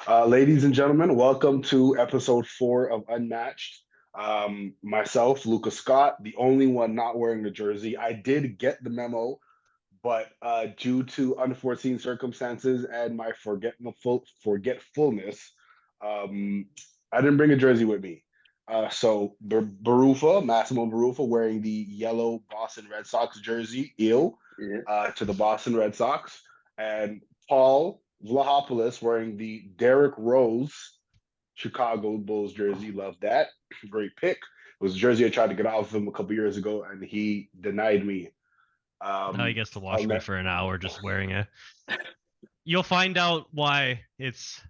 Ladies and gentlemen, welcome to episode 4 of Unmatched. Myself, Luca Scott, the only one not wearing the jersey. I did get the memo, but due to unforeseen circumstances and my forgetfulness, um, I didn't bring a jersey with me. Massimo Barufa, wearing the yellow Boston Red Sox jersey, Yeah. to the Boston Red Sox, and Paul Vlahopoulos wearing the Derrick Rose Chicago Bulls jersey. Love that. Great pick. It was a jersey I tried to get off of him a couple years ago, and he denied me. Now he gets to I'll watch me ne- for an hour just wearing it. You'll find out why it's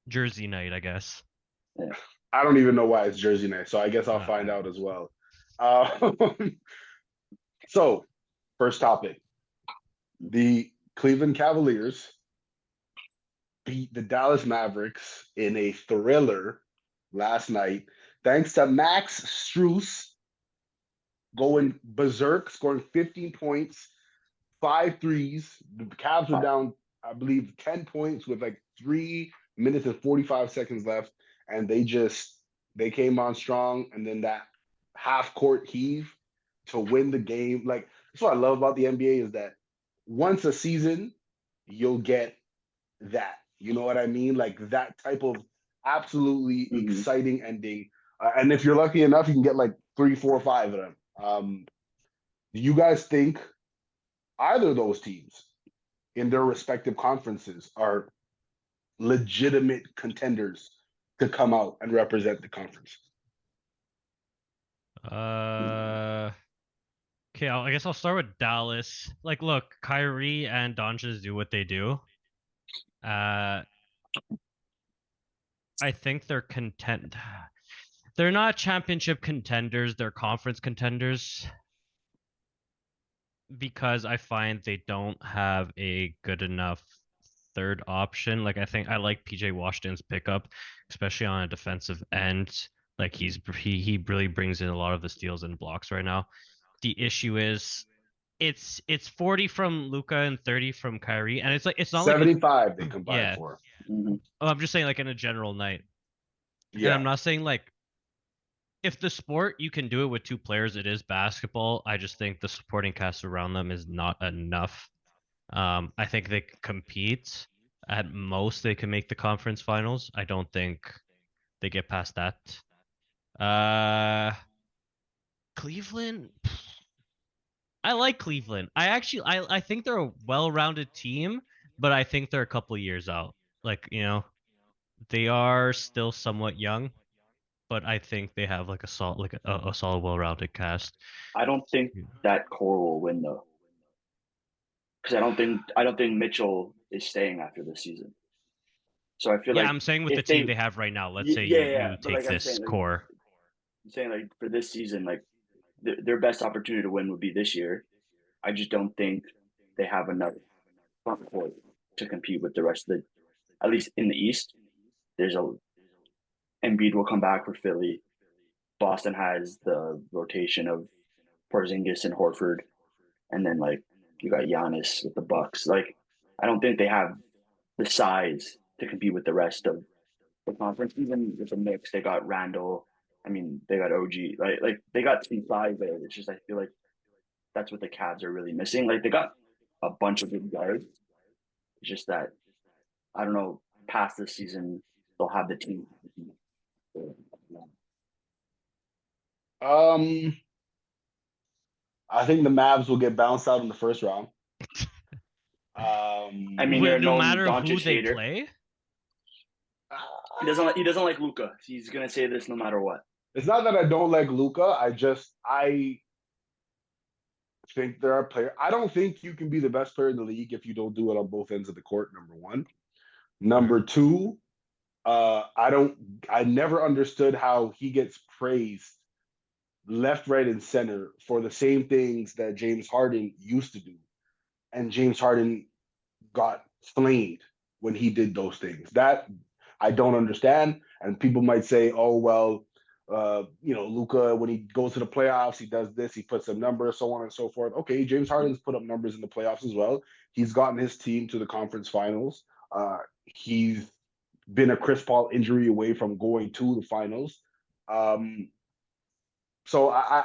Jersey night, I guess. Yeah. I don't even know why it's Jersey night, so I guess I'll find Uh, out as well. Um, so, first topic: the Cleveland Cavaliers beat the Dallas Mavericks in a thriller last night, thanks to Max Strus going berserk, scoring 15 points, five threes. The Cavs were Fine. down, I believe, 10 points with like 3 minutes and 45 seconds left. And they came on strong. And then that half court heave to win the game. Like, that's what I love about the NBA is that once a season, you'll get that. You know what I mean? Like that type of absolutely hmm exciting ending. And if you're lucky enough, you can get like three, four, five of them. Do you guys think either of those teams in their respective conferences are legitimate contenders to come out and represent the conference? uh, okay, I guess I'll start with Dallas. Like, look, Kyrie and Doncic do what they do. Uh, I think they're content. They're not championship contenders. They're conference contenders because I find they don't have a good enough third option. Like I think I like PJ Washington's pickup, especially on a defensive end. Like he really brings in a lot of the steals and blocks right now. The issue is it's 40 from Luca and 30 from Kyrie, and it's not like 75 they combined yeah. for. hmm I'm just saying like in a general night, and Yeah. I'm not saying like if the sport you can do it with two players, it is basketball. I just think the supporting cast around them is not enough. I think they can compete. At most, they can make the conference finals. I don't think they get past that. Uh, Cleveland. I like Cleveland. I think they're a well-rounded team, but I think they're a couple years out. Like they are still somewhat young, but I think they have like a solid a solid well-rounded cast. I don't think that core will win though, because I don't think Mitchell is staying after this season. So I feel Yeah, like I'm saying with the if team they, they have right now. Let's yeah, say yeah, you but take like this core. I'm saying like for this season, like their best opportunity to win would be this year. I just don't think they have enough front court to compete with the rest of the, at least in the East. There's a Embiid will come back for Philly. Boston has the rotation of Porzingis and Horford, and then like you got Giannis with the Bucks. Like I don't think they have the size to compete with the rest of the conference. Even with the mix, they got Randall. I mean, they got OG. Like they got some size there. It's just I feel like that's what the Cavs are really missing. Like they got a bunch of good guards. It's just that I don't know. Past this season, they'll have the team. Um, I think the Mavs will get bounced out in the first round. I mean, you're a No known matter who Doncic they hater. play. He doesn't like Luca. He's gonna say this no matter what. It's not that I don't like Luca. I think there are players. I don't think you can be the best player in the league if you don't do it on both ends of the court. Number one. Number two, I never understood how he gets praised left, right, and center for the same things that James Harden used to do. And James Harden got flamed when he did those things. That I don't understand. And people might say, oh, well, Luca, when he goes to the playoffs, he does this, he puts up numbers, so on and so forth. Okay, James Harden's put up numbers in the playoffs as well. He's gotten his team to the conference finals. He's been a Chris Paul injury away from going to the finals. So I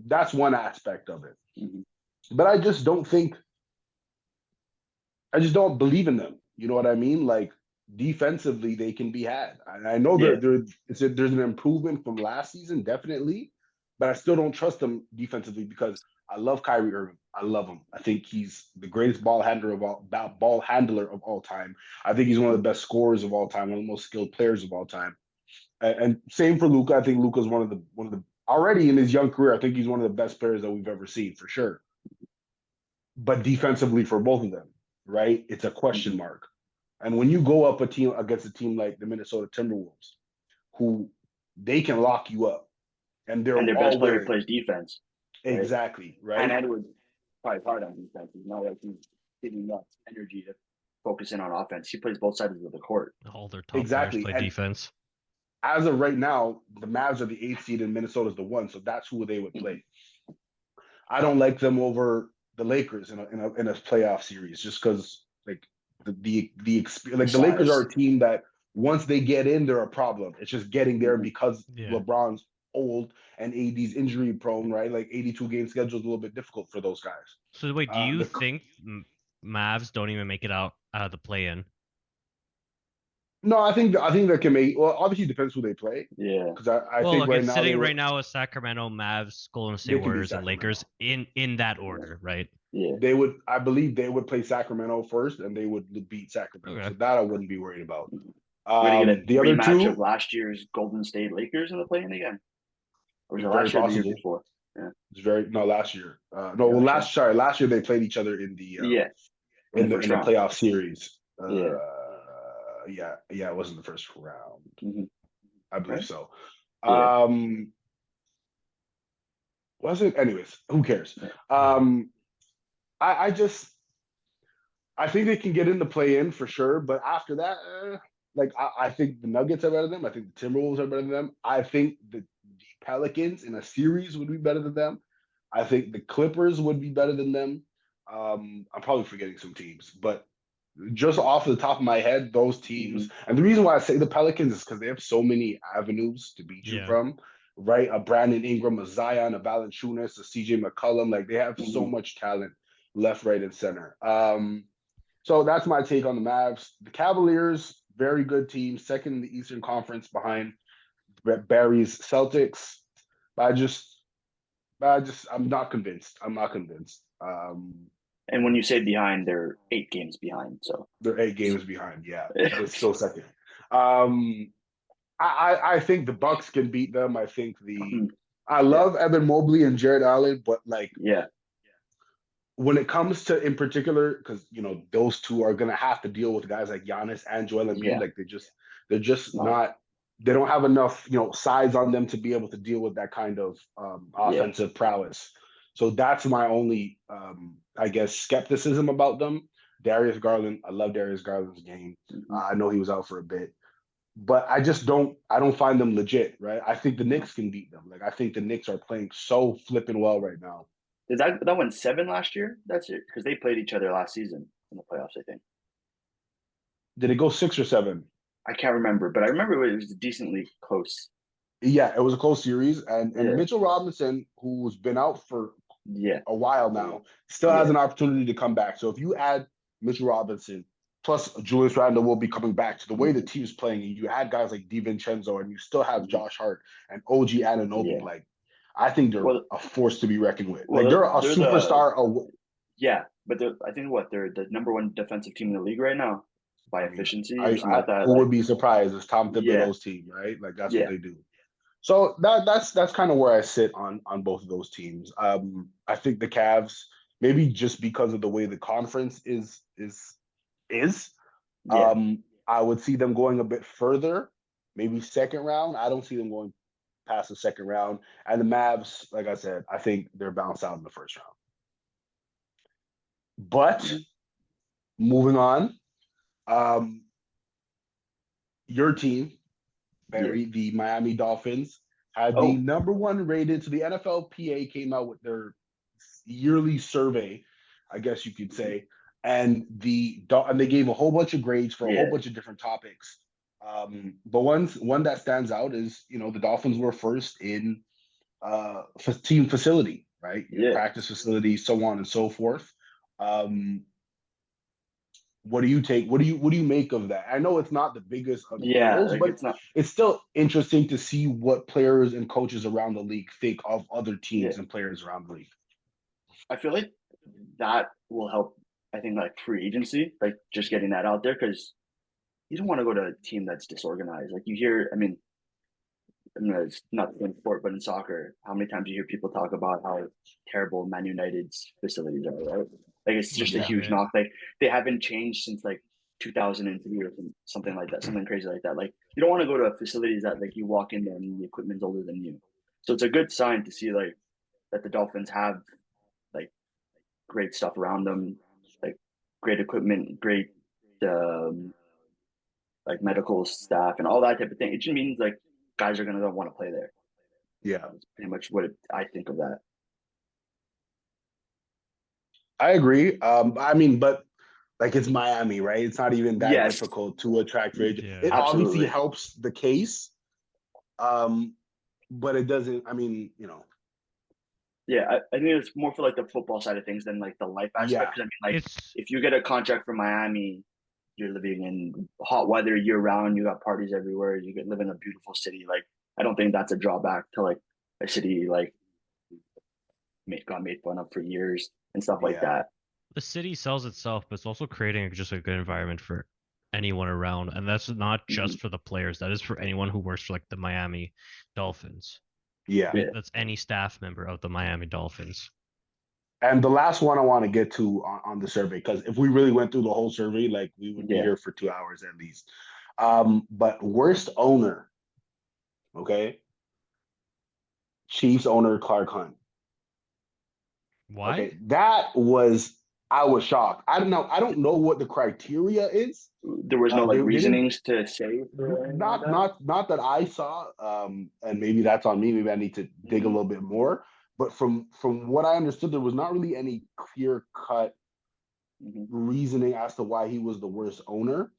that's one aspect of it. Mhm. But I just don't think I just don't believe in them. You know what I mean? Like defensively, they can be had. I know Yeah. there's an improvement from last season, definitely, but I still don't trust them defensively because I love Kyrie Irving. I love him. I think he's the greatest ball handler of all time. I think he's one of the best scorers of all time, one of the most skilled players of all time. And same for Luka. I think Luka's one of the already in his young career. I think he's one of the best players that we've ever seen for sure. But defensively for both of them, right? It's a question Mhm. mark. And when you go up against a team like the Minnesota Timberwolves, who they can lock you up, and they're And their best all player wearing plays defense, right? exactly And right, Edwards probably hard on defense. It's not like he's giving up energy to focus in on offense. He plays both sides of the court. All their top players exactly. play And defense. as of right now, the Mavs are the 8th seed and Minnesota's the 1, so that's who they would play. I don't like them over the Lakers in a playoff series just because like the Lakers are Size. a team that once they get in, they're a problem. It's just getting there Mhm. because Yeah. LeBron's old and AD's injury prone, right? Like 82 game schedule is a little bit difficult for those guys. So wait, do you The think Mavs don't even make it out of the play-in? No, I think that can make well. Obviously, it depends who they play Yeah. because I Well, think like right it's now sitting right now with Sacramento, Mavs, Golden State they can beat Warriors, and Sacramento. Lakers in that order, right? Yeah. They would, I believe, they would play Sacramento first, and they would beat Sacramento. Okay. So that I wouldn't be worried about. We're gonna get a The other rematch of two, last year's Golden State Lakers in the play-in again. Or was it very last year or the year possible. before? Yeah. It's very no last year. No, Yeah, well, last year. last year they played each other Yeah. In the in first the round. playoff series. Yeah. Yeah, it was in the first round. Mhm. I believe Right? so. Yeah. Was it? Anyways, who cares? Yeah. I just I think they can get in the play in for sure, but after that, like I think the Nuggets are better than them. I think the Timberwolves are better than them. I think the Pelicans in a series would be better than them. I think the Clippers would be better than them. I'm probably forgetting some teams, but just off the top of my head, those teams, Mhm. and the reason why I say the Pelicans is because they have so many avenues to beat you Yeah. from, right? A Brandon Ingram, a Zion, a Valanciunas, a CJ McCollum, like they have so Mhm. much talent left, right, and center. So that's my take on the Mavs. The Cavaliers, very good team, second in the Eastern Conference behind Barry's Celtics. But I'm not convinced. I'm not convinced. And when you say behind, they're 8 games behind. So They're 8 games behind, yeah, but still second. Um, I think the Bucks can beat them. I think I yeah. love Evan Mobley and Jared Allen, but like Yeah. when it comes to in particular, because those two are gonna have to deal with guys like Giannis and Joel Embiid. Yeah. Like they're just No. not. They don't have enough size on them to be able to deal with that kind of Yeah. offensive prowess. So that's my only I guess skepticism about them. Darius Garland, I love Darius Garland's game. Mhm. I know he was out for a bit, but I don't find them legit, right? I think the No. Knicks can beat them. Like I think the Knicks are playing so flipping well right now. Did that went 7 last year? That's it, because they played each other last season in the playoffs, I think. Did it go 6 or 7? I can't remember, but I remember it was decently close. Yeah, it was a close series, and Yeah. Mitchell Robinson, who's been out for Yeah. a while now, still has Yeah. an opportunity to come back. So if you add Mitchell Robinson, plus Julius Randle will be coming back to the way the Mhm. team's playing, and you add guys like DiVincenzo, and you still have Mhm. Josh Hart and OG Anunoby, Yeah. like I think they're Well, a force to be reckoned with. Like well, they're a they're the superstar. yeah, but I think they're the number 1 defensive team in the league right now by I mean, efficiency or something like that. who Like, would be surprised? It's Tom yeah, Thibodeau's team, right? Like that's what yeah, they do. So that's kind of where I sit on both of those teams. I think the Cavs, maybe just because of the way the conference is, yeah. I would see them going a bit further, maybe second round. I don't see them going past the second round. And the Mavs, like I said, I think they're bounced out in the first round. But Mhm. moving on, um, your team, Yeah. Barry, the Miami Dolphins, had the Oh, number one rated. So the NFLPA came out with their yearly survey, I guess you could say, and they gave a whole bunch of grades for a whole yeah. bunch of different topics. But one that stands out is, the Dolphins were first in team facility, right? Yeah. Practice facility, so on and so forth. Um, what do you take? What do you make of that? I know it's not the biggest of Yeah, hurdles, like but it's not. it's still interesting to see what players and coaches around the league think of other Yeah, teams and players around the league. I feel like that will help. I think like free agency, like just getting that out there because you don't want to go to a team that's disorganized. Like you hear, I mean, it's not the same sport, but in soccer, how many times you hear people talk about how terrible Man United's facilities are, right? Like it's just a Yeah. huge knock. Like they haven't changed since like 2003 or something like that, something crazy like that. Like you don't want to go to facilities that like you walk in there and the equipment's older than you. So it's a good sign to see like that the Dolphins have like great stuff around them, like great equipment, great um, like medical staff and all that type of thing. It just means like guys are gonna want to play there. Yeah, That's pretty much what I think of that. I agree. But like it's Miami, right? It's not even that Yes, difficult to attract free agent. Yeah. It obviously absolutely. helps the case, um, but it doesn't. Yeah, I think it's more for like the football side of things than like the life aspect. Yeah, Because I mean, like It's if you get a contract for Miami, you're living in hot weather year round. You got parties everywhere. You could live in a beautiful city. Like I don't think that's a drawback to like a city like got made fun of for years and stuff like yeah, that. the city sells itself, but it's also creating just a good environment for anyone around, and that's not Mm-hmm. just for the players. That is for anyone who works for like the Miami Dolphins. yeah. Yeah. That's any staff member of the Miami Dolphins. And the last one I want to get to on the survey, because if we really went through the whole survey, like we would be Yeah. here for 2 hours at least. But worst owner, okay? Chiefs owner Clark Hunt. Why? Okay, I was shocked. I don't know what the criteria is. There was no Uh, like they didn't reasonings to say or anything like not that. not not that I saw. And maybe that's on me. Maybe I need to dig a Mm-hmm. little bit more. But from what I understood, there was not really any clear cut Mm-hmm. reasoning as to why he was the worst owner.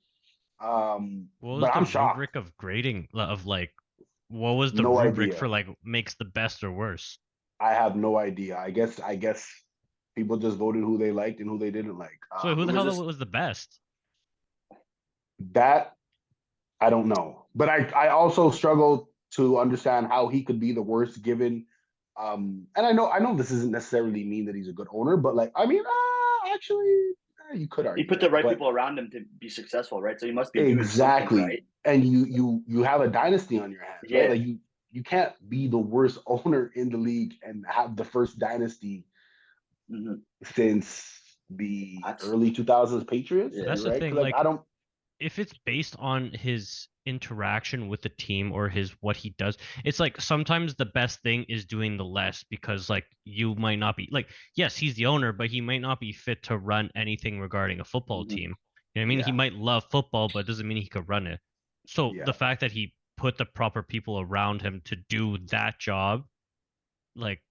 What was But the I'm shocked. rubric of grading of like what was the No rubric for idea. like makes the best or worse? I have no idea. I guess people just voted who they liked and who they didn't like. So who the Was hell this was the best? That I don't know. But I also struggle to understand how he could be the worst given. And I know this doesn't necessarily mean that he's a good owner, but like actually you could he argue put the that. right But people around him to be successful, right? So he must be doing something exactly. right. And you have a dynasty on your hands, right? Yeah. Like you can't be the worst owner in the league and have the first dynasty Mm-hmm. since the That's early 2000s Patriots, yeah. That's the right? thing. Because like I Like don't. if it's based on his interaction with the team or his what he does, it's like sometimes the best thing is doing the less because like you might not be like yes, he's the owner, but he might not be fit to run anything regarding a football Mm-hmm. team. You know what I mean? He Yeah, might love football, but it doesn't mean he could run it. So the yeah. fact that he put the proper people around him to do that job, like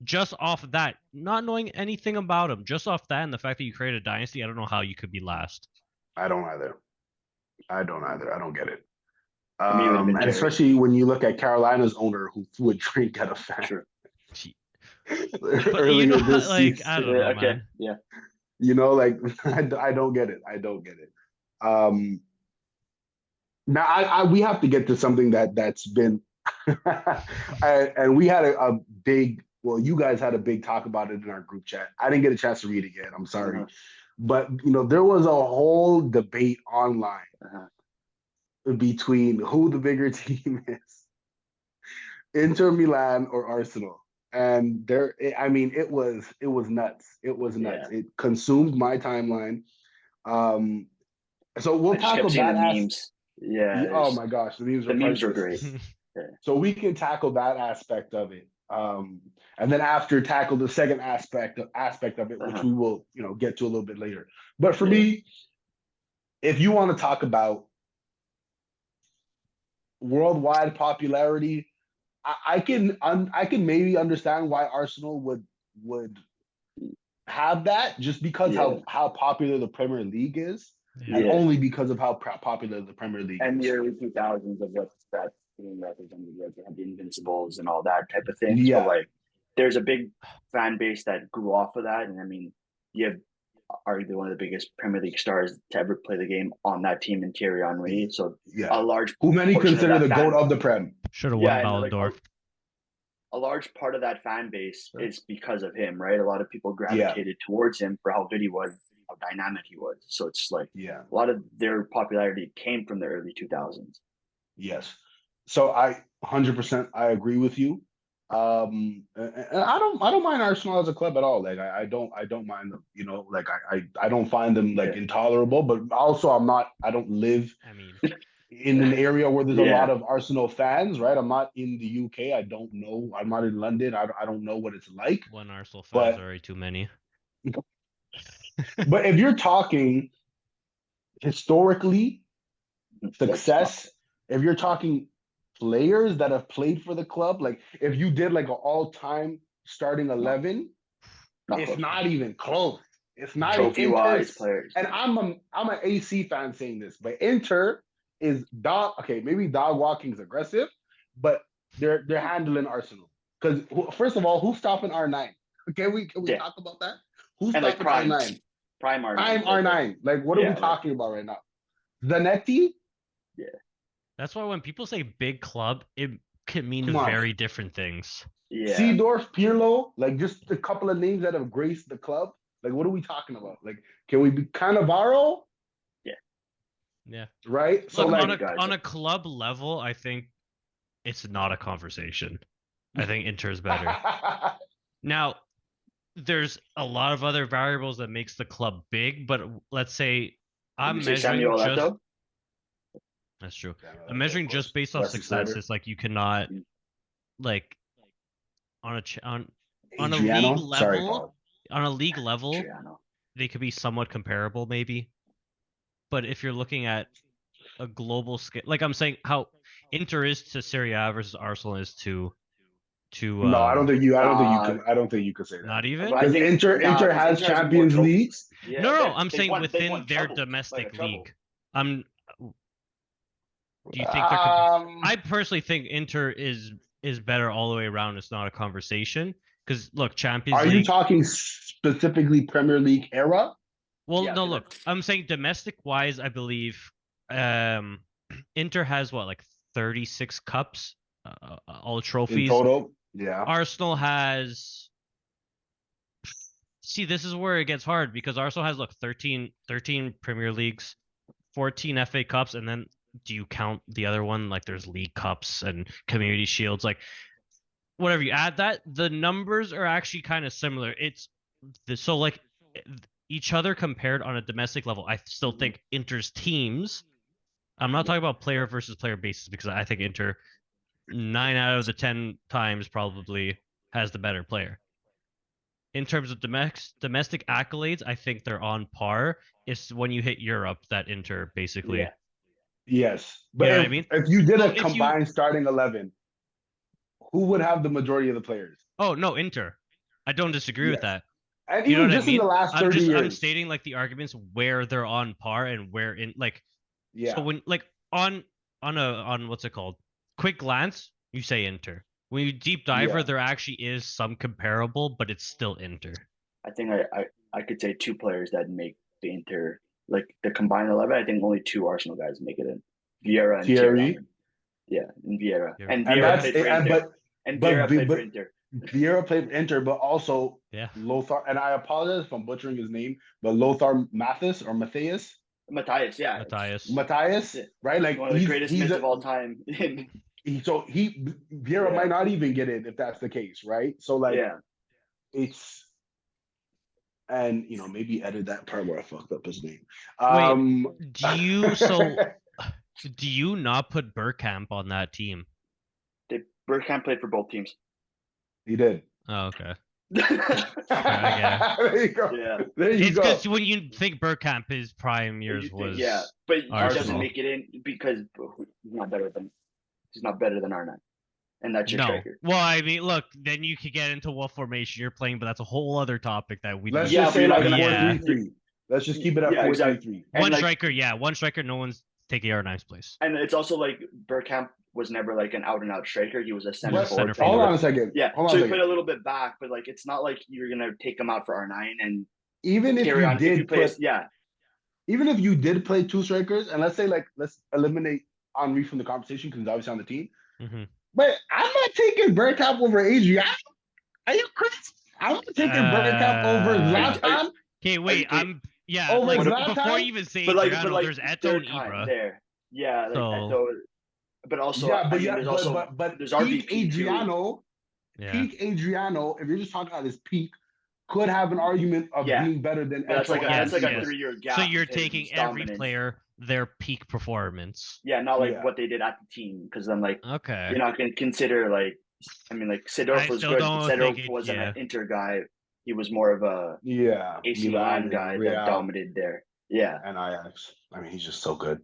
just off of that, not knowing anything about him, just off that and the fact that you created a dynasty, I don't know how you could be last. I don't either. I don't either. I don't get it. I mean, it would have been And Jerry. especially when you look at Carolina's owner who threw a drink at a fan True. But you know, earlier this like I season. don't know, Okay. man. Yeah. Like I don't get it. I don't get it. Um, Now we have to get to something that's been and we had a big well, you guys had a big talk about it in our group chat. I didn't get a chance to read it yet. I'm sorry. Uh-huh. But there was a whole debate online Uh-huh. between who the bigger team is, Inter Milan or Arsenal. And it was nuts. It was nuts. Yeah. It consumed my timeline. Um, so we'll I just kept tackle seeing the that as memes. Yeah. oh my gosh, the memes The are memes were priceless. great. Yeah. So we can tackle that aspect of it. And then after tackle the second aspect of it, which Uh-huh. we will, get to a little bit later. But for Yeah. me, if you want to talk about worldwide popularity, I can maybe understand why Arsenal would have that just because Yeah. how popular the Premier League is. and Yeah. only because of how popular the Premier League And is. the early 2000s of what's that being represented, like they had the Invincibles and all that type of thing. Yeah. So like, there's a big fan base that grew off of that, and I mean, you have arguably one of the biggest Premier League stars to ever play the game on that team in Thierry Henry. So Yeah. a large Who many portion of consider that the fan- GOAT of the Prem. Should have Yeah, won and, Ballon like, d'Or. a large part of that fan base is because of him, right? A lot of people Yeah. gravitated towards him for how good he was, how dynamic he was. So it's like Yeah. a lot of their popularity came from the early 2000s. Yes. So I 100% I agree with you. And I don't mind Arsenal as a club at all. Like I don't mind them. You know, like I don't find them like Yeah. intolerable. But also I don't live I mean, in an area where there's a Yeah. lot of Arsenal fans, right? I'm not in the UK. I don't know. I'm not in London. I don't know what it's like. one Arsenal fans But are already too many. but if you're talking historically success, if you're talking players that have played for the club, like if you did like an all-time starting 11, it's close. not even close. It's not Trophy even wise players. And I'm an AC fan saying this, but Inter is dog. Okay, maybe dog walking is aggressive, but they're handling Arsenal because first of all, who's stopping R9? Can we Yeah. talk about that? Who's And like stopping prime R9? prime R9. Prime R9. Like what are we talking about right now? Zanetti? Yeah. That's why when people say big club, it can mean Come on. very different things. Yeah. Seedorf, Pirlo, like just a couple of names that have graced the club. Like, what are we talking about? Like, can we be Cannavaro? Yeah. Right? So Look, like on a club level, I think it's not a conversation. I think Inter's better. Now, there's a lot of other variables that makes the club big, but let's say I'm Did you say measuring Samuel just Eto'o? that's true. Yeah, I'm measuring of course. just based off Wesley success. Sneijder. It's like you cannot like on a Adriano? league Sorry, level, Paul. on a league level, Adriano. they could be somewhat comparable maybe. But if you're looking at a global scale, like I'm saying how Inter is to Serie A versus Arsenal is to No, I don't think you could say that. not even. But I Because think Inter has Inter has more Champions trophies. Leagues. Yeah, No, I'm they've saying won within their trebles, domestic like a treble. league. Do you think they're? Um, I personally think Inter is better all the way around. It's not a conversation because look, Champions are League. you talking specifically Premier League era? Well, Yeah, no, 'cause look, that's- I'm saying domestic wise, I believe Inter has what, like 36 cups, all In trophies. total? Yeah. Arsenal has. See, this is where it gets hard because Arsenal has, look, 13 Premier Leagues, 14 FA Cups, and then do you count the other one? Like there's League Cups and Community Shields. Like, whatever you add that, the numbers are actually kind of similar. So like each other compared on a domestic level, I still think Inter's teams. I'm not talking about player versus player basis because I think Inter 9 out of the 10 times probably has the better player. In terms of domestic accolades, I think they're on par. It's when you hit Europe that Inter basically. Yeah. Yes. But You know what I mean? if you did So a combined starting 11, who would have the majority of the players? Oh, no, Inter. I don't disagree with that. And You know even what I just mean? in the last 30 years. I'm stating like the arguments where they're on par and where in like. Yeah. So when like on what's it called? Quick glance, you say Inter. When you deep diver, there actually is some comparable, but it's still Inter. I think I could say two players that make the Inter, like the combined 11. I think only two Arsenal guys make it in. Vieira and Thierry. Yeah, and Vieira. Vieira. And And Vieira that's played for and Inter. And Vieira played for Inter. Vieira played for Inter, but also Yeah. Lothar. And I apologize if I'm butchering his name, but Lothar Matthias or Matthias. Matthias, yeah. Matthias, Yeah. right? Like One of the greatest mids of all time. Vieira might not even get in if that's the case, right? So like, yeah. it's. And maybe edit that part where I fucked up his name. Wait, do you not put Bergkamp on that team? Bergkamp played for both teams. He did. Oh, okay. Yeah. There you go. Yeah. There you It's go. because when you think Bergkamp, his prime years was but he doesn't Arsenal. make it in because he's not better than R9, and that's your striker. Well, I mean, look, then you could get into what formation you're playing, but that's a whole other topic that we. Let's just say like a 4-3-3. Let's just keep it at Yeah, exactly. 4-3-3. And One like- striker, yeah, one striker. No one's taking R9's place. And it's also like Bergkamp was never like an out and out striker. He was a center But- forward. center Hold forward. on a second. Yeah, Hold on so a he second. played a little bit back, but like it's not like you're gonna take him out for R9 and Even if carry you on. If did you play, put, yeah, even if you did play two strikers, and let's say like let's eliminate Henry from the conversation because he's obviously on the team. Mhm. But I'm not taking Bergkamp over Adrian. Are you crazy? I'm not taking Bergkamp over Zlatan. Okay, wait. kidding? Yeah. Over Like Zlatan? before you even say but like, Adriano, there's they're Eto and kind Ibra. there. Yeah, like So- Eto, but also Yeah, but there's also but there's peak RVP too. Adriano, Yeah. peak Adriano, if you're just talking about his peak, could have an argument of Yeah. being better than But that's Eto like and Yes, a yes. 3-year gap. So you're of his taking every dominance. player their peak performance. Yeah, not like Yeah. what they did at the team, because then like Okay. you're not going to consider like, I mean, like I Seedorf was still good, don't but Seedorf think it- wasn't yeah. an Inter guy. He was more of a Yeah, AC Milan and guy that Real dominated there. Yeah, and Ajax. I mean, he's just so good.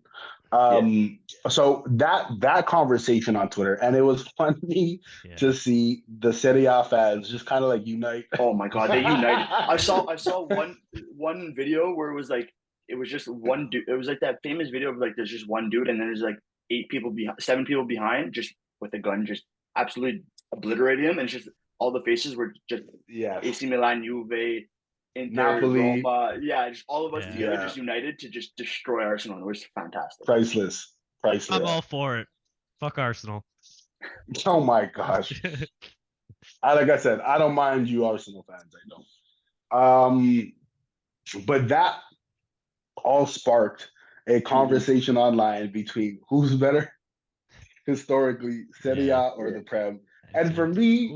Yeah. So that conversation on Twitter, and it was funny Yeah. to see the Serie A fans just kind of like unite. Oh my god, they united. I saw one video where it was just one dude. It was like that famous video of like there's just one dude and then there's like 7 people behind, just with a gun, just absolutely obliterating him, and it's just all the faces were just Yeah, AC Milan, Juve, Inter, Napoli. Roma. Yeah, just all of us Yeah. together, Yeah. just united to just destroy Arsenal. It was fantastic. priceless. I'm all for it. Fuck Arsenal. Oh my gosh. Like I said, I don't mind you Arsenal fans. I don't. But that all sparked a conversation online between who's better historically, Serie A or the Prem. And for me,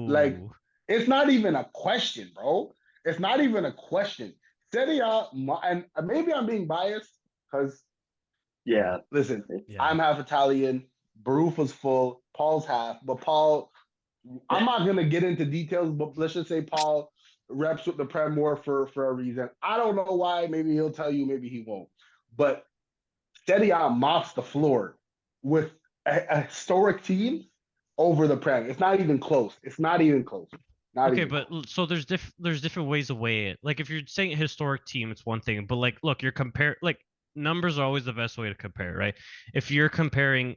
like, Ooh. it's not even a question, bro. It's not even a question. Serie A, and maybe I'm being biased because, Yeah, listen, Yeah. I'm half Italian. Baruf was full. Paul's half, but Paul, I'm not gonna get into details, but let's just say Paul reps with the Prem more for a reason. I don't know why. Maybe he'll tell you. Maybe he won't. But Serie A mops the floor with a historic team over the Prem. It's not even close. It's not even close. Not Okay, even but close. so there's different ways to weigh it. Like if you're saying historic team, it's one thing, but like look, you're like numbers are always the best way to compare, right? If you're comparing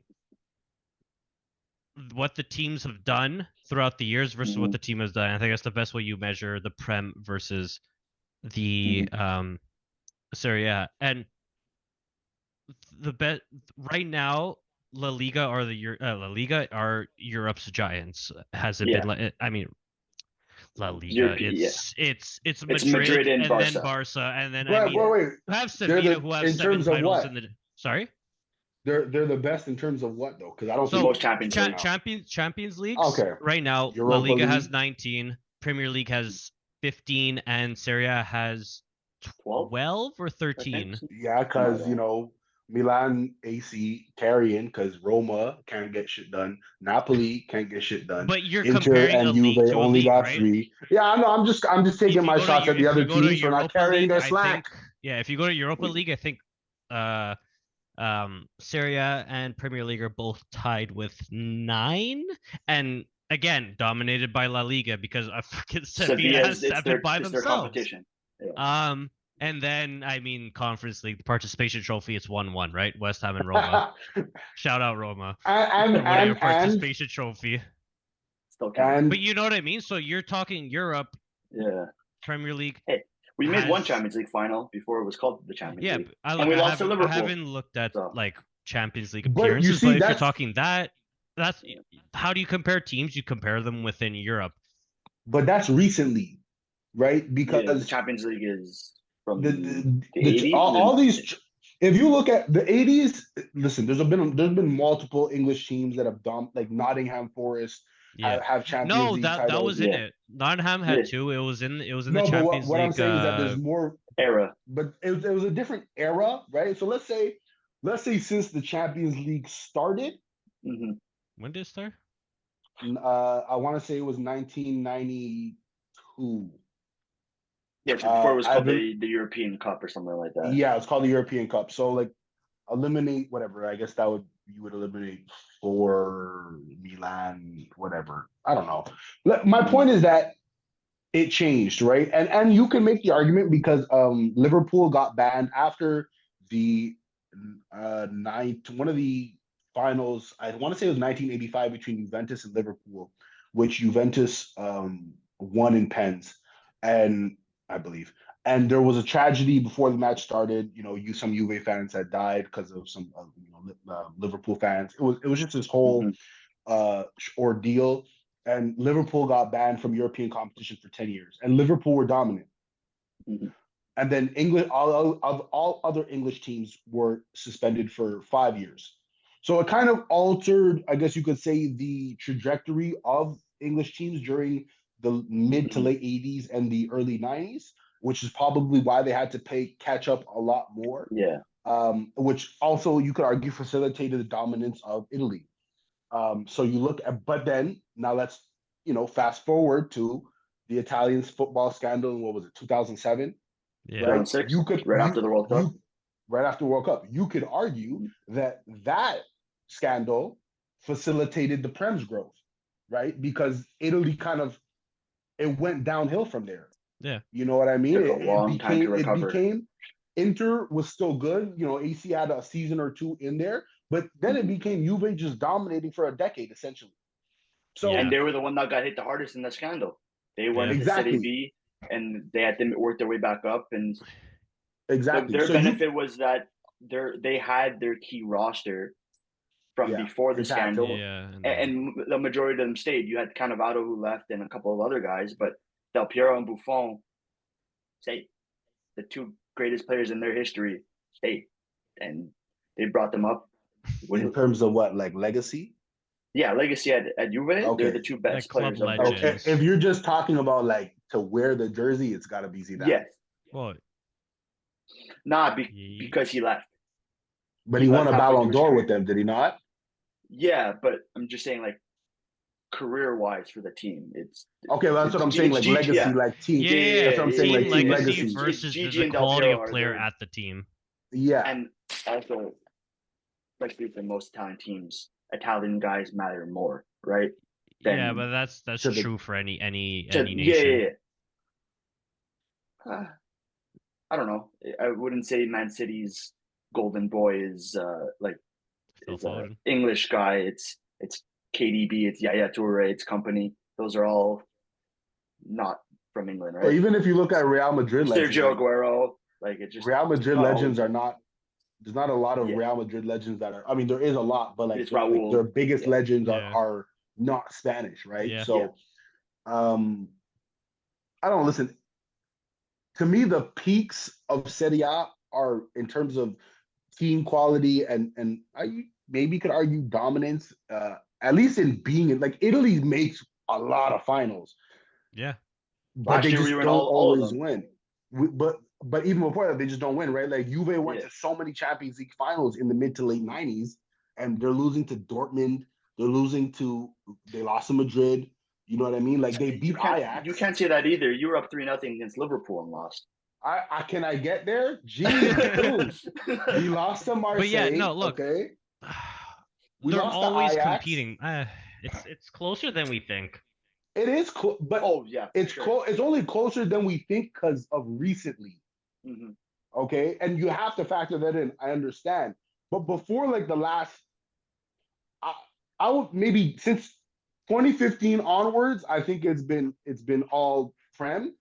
what the teams have done throughout the years versus what the team has done, I think that's the best way you measure the Prem versus the Serie A. And the bet right now, La Liga are Europe's giants. Has it been like? I mean, La Liga. It's Madrid, and Barca. then Barca, and then But, I mean, wait. who have Sevilla, who have in 7 terms of titles what? in the. Sorry. They're the best in terms of what though? Because I don't So think most Champions League. Champions Leagues. Okay. Right now, La Europa Liga has League. 19, Premier League has 15, and Serie A has 12 or 13. Yeah, because Milan AC carrying because Roma can't get shit done. Napoli can't get shit done. But you're Inter comparing and a league Juve to a only league, got right? 3. Yeah, I know. I'm just taking If my you go shots to, at the if other you go to teams for not Europa carrying League, their I slack. think, yeah, if you go to Europa League, I think Serie A and Premier League are both tied with 9, and again dominated by La Liga because I fucking Sevilla has 7 by it's themselves. their competition. Yeah. And then I mean Conference League, the participation trophy, it's 1-1, right? West Ham and Roma. Shout out Roma. Winning a participation trophy. Still counts. But you know what I mean? So you're talking Europe, Yeah. Premier League. Hey, we made one has- Champions League final before it was called the Champions Yeah, League. but And we lost to I Liverpool. haven't looked at So- like Champions League But you appearances, see, but if you're that's- talking that's how do you compare teams? You compare them within Europe. But that's recently, right? Yeah, Because the Champions League is from the 80s. all these. If you look at the 80s, listen, there's been multiple English teams that have done like Nottingham Forest Yeah. have Champions No, League that titles. was in yeah. it. Nottingham had Yeah. 2. It was in No, the but Champions what League. I'm saying is that there's more, era. but it was a different era, right? So let's say since the Champions League started, Mm-hmm. When did it start? I want to say it was 1992. Yeah, so before it was I've called been- the European Cup or something like that. Yeah, it's called the European Cup. So like eliminate whatever. I guess you would eliminate 4 Milan, whatever. I don't know. My point is that it changed, right? And you can make the argument because Liverpool got banned after the one of the finals. I want to say it was 1985 between Juventus and Liverpool, which Juventus won in pens, and I believe. And there was a tragedy before the match started. Some Juve fans had died because of some Liverpool fans. It was just this whole Mhm. ordeal, and Liverpool got banned from European competition for 10 years, and Liverpool were dominant. Mhm. And then all other English teams were suspended for 5 years. So it kind of altered, I guess you could say, the trajectory of English teams during the mid to Mhm. late 80s and the early 90s, which is probably why they had to catch up a lot more, Yeah. which also you could argue facilitated the dominance of Italy. So you look at, but then now let's fast forward to the Italians football scandal in, what was it, 2007, Yeah. right? 2006, You could right after the World Cup. you right after World Cup, you could argue Mhm. that scandal facilitated the Prem's growth, right? Because Italy it went downhill from there. Yeah. You know what I mean? Took a It long time to became it recover. became Inter was still good. AC had a season or two in there, but then it Mhm. became Juve just dominating for a decade essentially. So Yeah. And they were the one that got hit the hardest in the scandal. They went Yeah. into Serie exactly, B, and they had to work their way back up. And exactly. their So you, benefit was that they had their key roster from yeah, before the intact. scandal, Yeah. And then and the majority of them stayed. You had Cannavaro who left, and a couple of other guys, but Del Piero and Buffon stayed. The two greatest players in their history stayed, and they brought them up. In With, terms of what, like legacy? yeah, legacy at Juve, they're Okay, the two like best club players of their okay. team. legends. If you're just talking about like to wear the jersey, it's got to be Zidane. Yes, Well, not ye- because he left. But He he won left a halfway through Ballon his d'Or with career. them, did he not? Yeah, but I'm just saying, like, career wise for the team, Okay, well, that's what I'm saying. it's Like Gigi. legacy, Yeah, like team. yeah, yeah, yeah, yeah, That's yeah. what I'm yeah, saying. yeah, Like Team yeah, team yeah. legacy legacy. versus Gigi the and Del quality Piero of are player their, at the team. Yeah, and also, especially for most Italian teams, Italian guys matter more, right? Yeah, but Than that's to the true for any yeah, nation. yeah, yeah. I don't know. I wouldn't say Man City's golden boy Phil is a Foden. English guy. It's KDB. It's Yaya Toure. It's company. Those are all not from England, Well, right? even if you look at Real Madrid legends, Sergio like Aguero. Like Real it's Madrid not always. legends are not. There's not a lot of Yeah, Real Madrid legends that are. I mean, there is a lot, but like it's their Raul. biggest Yeah, legends are Yeah. are not Spanish, right? Yeah. yeah. So, um, I don't listen. To me, the peaks of Serie A are in terms of team quality and I maybe could argue dominance. At least in being in, like, Italy makes a lot of finals, Yeah. but Last they year we just were in don't all of always them. win. But even before that, they just don't win, right? Like Juve went Yeah, to so many Champions League finals in the mid to late 90s, and they're losing to Dortmund. They're losing to they lost to Madrid. You know what I mean? Like they beat you Ajax. can't say that either. You were up 3-0 against Liverpool and lost. I can I get there? Jeez, we lost to But yeah, Marseille. no, look, Okay, we they're lost to always Ajax. competing. It's closer than we think. It is cool, but Oh yeah, for it's sure. close. It's only closer than we think because of recently. Hmm. Okay, and you have to factor that in. I understand, but before like the last, I, I would maybe since 2015 onwards, I think it's been all Prem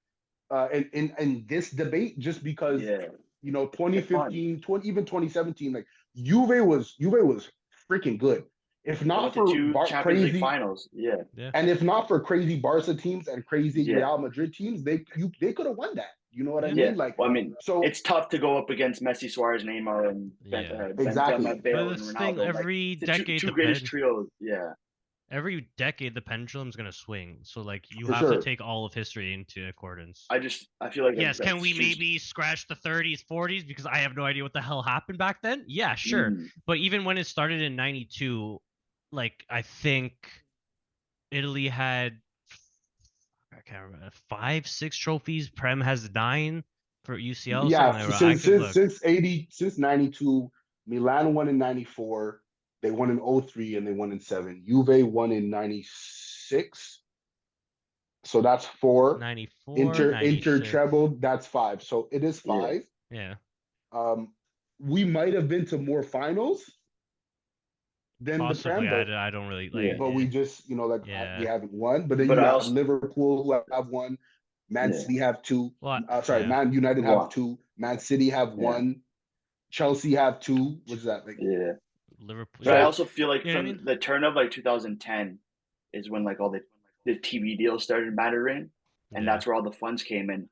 in this debate just because Yeah, it's fun. 2015, even 2017, like Juve was freaking good. If They not went to for two Champions League crazy, finals. Yeah, Yeah. and if not for crazy Barca teams and crazy yeah, Real Madrid teams, they could have won that. You know what I Yeah. yeah. mean? Like, Well, I mean, so it's tough to go up against Messi, Suarez, Neymar, and Yeah. Benzema, exactly. But Bale, and this thing, Ronaldo. Like every the two decade two greatest depend trios. Yeah, every decade the pendulum's gonna swing. So like you For have to sure. take all of history into accordance. I feel like Yes, a can we huge. maybe scratch the 30s, 40s because I have no idea what the hell happened back then? Yeah, sure. Mm, But even when it started in 92, like I think Italy had I can't remember 5, 6 trophies. Prem has 9 for UCL, something Yeah, like that. I since could since look. since 80 since 92, Milan won in 94, they won in 03 and they won in 7. Juve won in 96. So that's 4. 94, Inter 96. treble, that's 5. So it is Yeah. 5. Yeah. We might have been to more finals than the Possibly. Prem, I don't really Yeah. like. but we just, like Yeah. we haven't won. But then But you I have also Liverpool who have 1, Man Yeah. City have 2. Well, Sorry, yeah. Man United have Wow. 2. Man City have Yeah. 1. Chelsea have 2. What's that like? Yeah. Liverpool. But I Yeah. also feel like You know what I from mean? the turn of like 2010 is when like all the TV deals started mattering, and Yeah. that's where all the funds came in.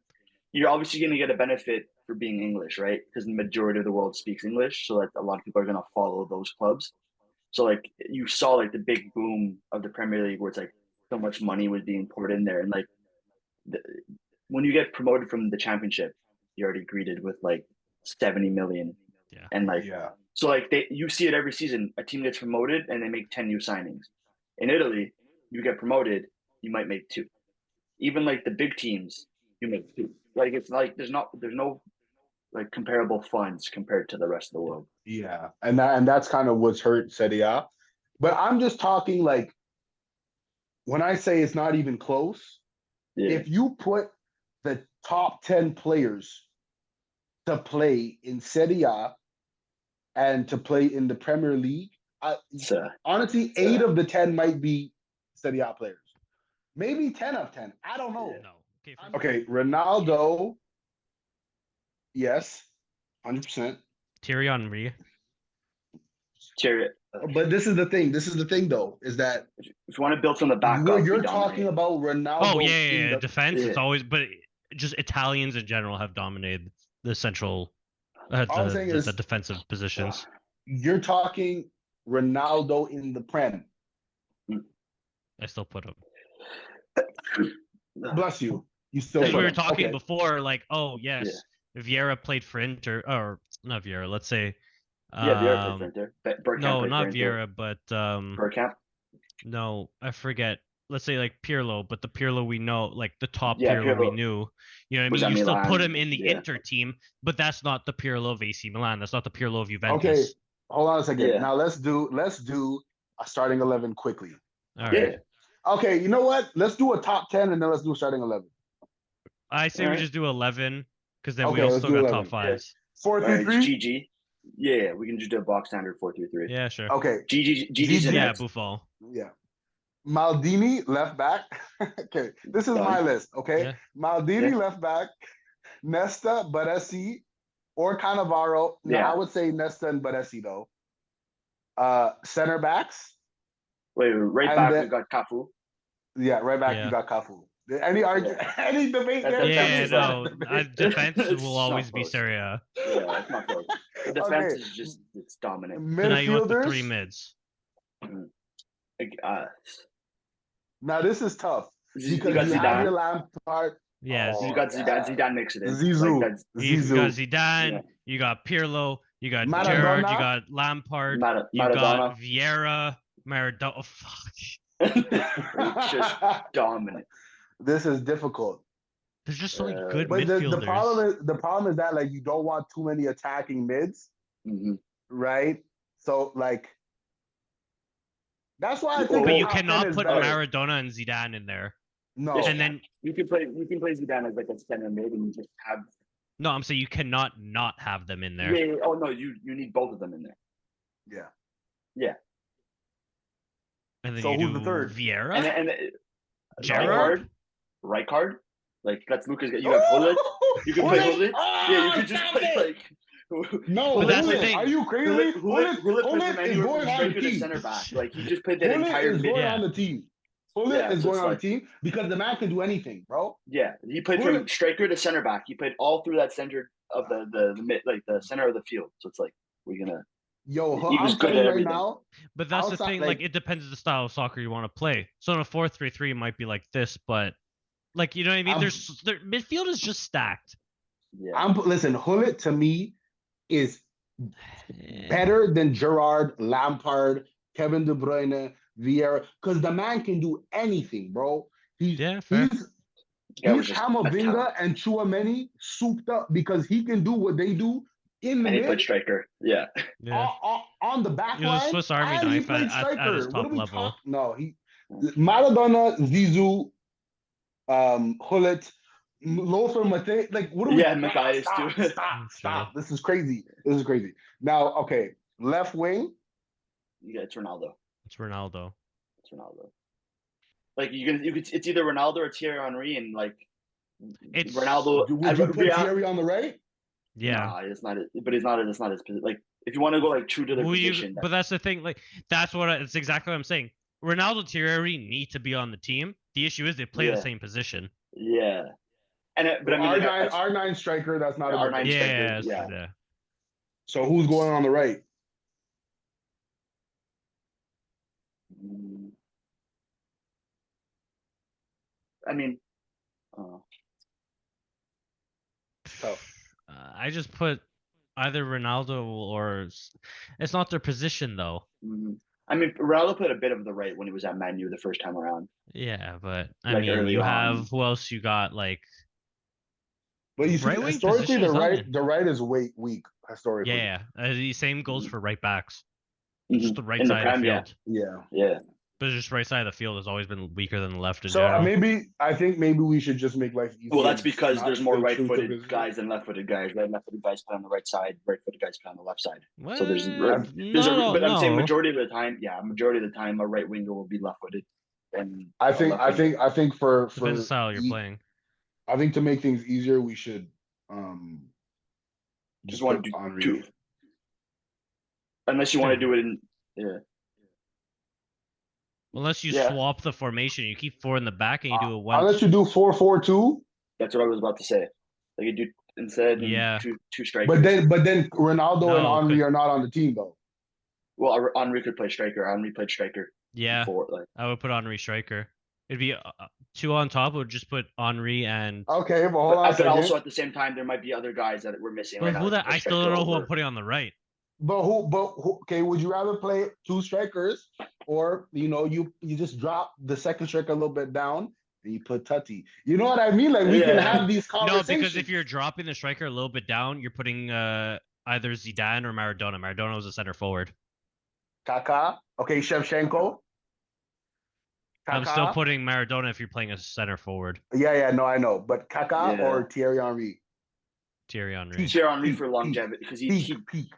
You're obviously going to get a benefit for being English, right? Because the majority of the world speaks English, so like a lot of people are going to follow those clubs. So like you saw like the big boom of the Premier League, where it's like so much money was being poured in there, and like the, when you get promoted from the Championship, you're already greeted with like 70 million, Yeah. and like Yeah. so like you see it every season. A team gets promoted and they make 10 new signings. In Italy, you get promoted, you might make 2. Even like the big teams, you make 2. Like it's like there's no like comparable funds compared to the rest of the world. Yeah. And that's kind of what's hurt Serie A. But I'm just talking like when I say it's not even close, Yeah, if you put the top 10 players to play in Serie A and to play in the Premier League, honestly, 8 of the 10 might be Serie A players. Maybe 10 of 10. I don't know. No. Okay, Ronaldo, yes, 100%. Thierry Henry. But this is the thing. This is the thing, though, is that if you want to build from the back up, you're talking about Ronaldo. Oh yeah. The Defense. It's always, but just Italians in general have dominated the central, all I'm saying is the defensive positions. You're talking Ronaldo in the Prem. I still put him. Bless you. You still. Because we were him. talking Okay. before, like, oh yes, Vieira played for Inter, or not Vieira. Let's say, Vieira played for Inter. Bergkamp no, played not for Vieira, Inter. but Bergkamp. no, I forget. Let's say like Pirlo, but the Pirlo we know, like the top Yeah, Pirlo we Pirlo knew. You know what I was mean? at You still put Milan, him in the Inter team, but that's not the Pirlo of AC Milan. That's not the Pirlo of Juventus. Okay, hold on a second. Yeah. Now let's do a starting 11 quickly. All right. Okay, you know what? Let's do a top 10 and then let's do starting 11. I say we just do 11 because then we Okay, also let's still do got 11. top 5s. 4-3-3. GG. Yeah, we can just do a box standard 4-3-3. Yeah, sure. Okay. GG's in Yeah, X. Buffon. Yeah. Maldini left back. Okay, this is my list. Okay, Yeah. Maldini left back. Nesta, Baresi, or Cannavaro. No, I would say Nesta and Baresi though. Center backs. Wait, right back we got Cafu. Yeah, right back you got Cafu. Any argument? Any debate there? Yeah, no. Defense will always be Serie A. Yeah, it's not close. The defense is just it's dominant. So now you want the 3 mids. Now this is tough because you have your Lampard. Yes. You got Zidane. Zidane makes it in. Zizou. Like you got Zidane. You got Pirlo. You got Maradona. Gerrard. You got Lampard. You got Vieira. Maradona. Oh, fuck. It's just dominant. This is difficult. There's just so many good but midfielders. The problem is that like you don't want too many attacking mids, right? So like that's why I think. But you cannot put Maradona and Zidane in there. No, and then you can play Zidane as like a center mid and just have. No, I'm saying you cannot not have them in there. Yeah. Oh no, you need both of them in there. Yeah. Yeah. And then so you who's do the third? Vieira and Gerrard. Rijkaard. Like that's Lucas. You got Hullet. You can play Hullet. Yeah, you can just play like. No, that's the thing. Are you crazy? Hullet is going on the team. Center back. Like he just played that entire is going on the team. Hullet is going on the team because the man can do anything, bro. Yeah, he played from striker to center back. He played all through that center of the mid, like the center of the field. So it's like we're gonna. Yo, he was good at everything. Now. But that's the thing. Like it depends on the style of soccer you want to play. So in a 4-3-3 might be like this, but like you know what I mean. Midfield is just stacked. Yeah. Listen, Hullet to me is better than Gerrard, Lampard, Kevin De Bruyne, Vieira, because the man can do anything, bro. He's Camavinga and Chouameni souped up because he can do what they do in the mid. Striker, yeah. On the back line. He was a Swiss Army knife at his top level. No, Maradona, Zizou, Hullet, Lothar Matthäus. Like, what are we? Yeah, Matthias Stop, too. stop. This is crazy. This is crazy. Now, okay, left wing. Yeah, it's Ronaldo. It's Ronaldo. It's Ronaldo. Like you could it's either Ronaldo or Thierry Henry, and like It's Ronaldo. Would you put Thierry on the right? Yeah. Nah, it's not. But it's not. It's not his position. Like if you want to go like true to their position, but that's the thing. Like that's what it's exactly what I'm saying. Ronaldo, Thierry need to be on the team. The issue is they play the same position. Yeah, and but I mean R9 striker. That's not a R9 good striker. Yeah. Yeah. So who's going on the right? I mean, I just put either Ronaldo or it's not their position though. I mean, Ronaldo played a bit of the right when he was at Man U the first time around. Yeah, but I Like, mean, early you on. have who else you got like. But you see, right wing historically, positions the right is weak historically. Yeah, the same goes for right backs. Mhm. Just the right In the side of the Prem, field. Yeah. But just right side of the field has always been weaker than the left in So general. I think maybe we should just make life easier. Well, that's because not there's more stay true to right-footed business. guys than left-footed guys. Right, left-footed guys play on the right side. Right-footed guys play on the left side. What? So there's No, I'm saying majority of the time, majority of the time, a right winger will be left-footed. And I think for depends on the style you're playing. I think to make things easier, we should just want to do Henry. two. Unless you want to do it in Unless you swap the formation, you keep four in the back and you do a one. Unless you do 4-4-2. That's what I was about to say. Like you do instead two strikers. But then Ronaldo and Henry are not on the team though. Well, Henry could play striker. Henry played striker. Yeah, before, I would put Henry striker. It'd be two on top. Would just put Henry and. Okay, but hold on. But also at the same time, there might be other guys that we're missing. But right now, I still don't know who I'm putting on the right. But who? Okay, would you rather play two strikers, or you just drop the second striker a little bit down and you put Tutti? You know what I mean? Like we can have these conversations. No, because if you're dropping the striker a little bit down, you're putting either Zidane or Maradona. Maradona was a center forward. Kaká. Okay, Shevchenko. I'm still putting Maradona if you're playing a center forward. Yeah, no, I know. But Kaká or Thierry Henry? Thierry Henry. Thierry Henry for longevity because he peak.